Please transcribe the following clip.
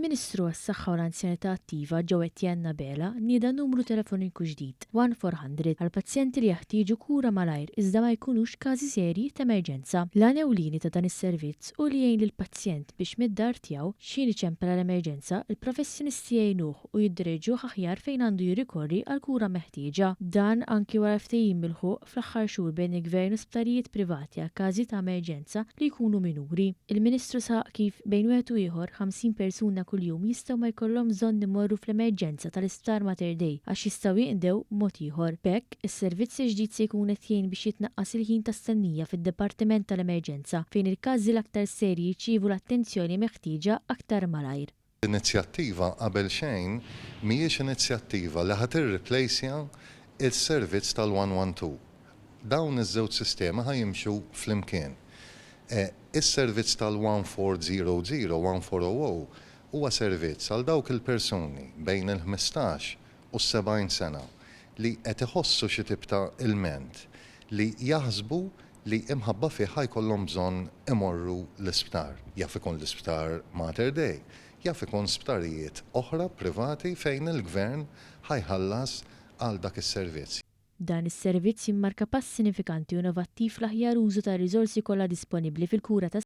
Il-Ministru għas-Saħħa u l-Anzjanità Attiva ġew Etienne Bela nieda numru telefoniku ġdid 1400 għal pazjenti li jaħtieġu kura malajr iżda ma jkunux każi serji ta' emerġenza. L-għan ewlieni ta' dan is-servizz u li jgħin lill-pazjent biex mid-dar tiegħu xi ċempel l-emerġenza, il-professjonisti jgħinuh u jiddireġuh aħjar fejn għandu jirrikorri għal kura meħtieġa. Dan anki wara ftehim milħuq fl-aħħar xhur bejn il-Gvern u sptarijiet privati għal każi ta' emerġenza li jkunu minuri. Il-Ministru saq kif bejn wieħed u ieħor 50 persuna kuljum jistgħu ma jkollhom bżonn imorru fl-emerġenza tal-Isptar Mater Dei għax jistgħu jinqdew mod ieħor. B'hekk, is-servizz ġdid se jkun qed jgħin biex jitnaqqas il-ħin ta' stennija fid-Dipartiment tal-Emerġenza fejn il-każi l-aktar serji jċievu l-attenzjoni meħtieġa aktar malajr. L-inizjattiva qabel xejn mhijiex inizjattiva li ħadd irreplacja il-servizz tal-112. Dawn iż-żewġ sistema ħajimxu flimkien. Is-servizz tal-1400, 1400 huwa servizz għal dawk il-persuni bejn il-15 u s-70 sena li qed iħossu xi tip ta' ilment li jaħsbu li imħabba fih ħajkollhom bżonn imorru l-isptar. Jaf ikun l-Isptar Mater Dei, jaf ikun sptarijiet oħra privati fejn il-Gvern ħajħallas għal dak is-servizz. Dan is-servizz jimmarka pass sinifikanti u innovattiv fl-aħjar użu ta' riżorsi kollha disponibbli fil-kura tas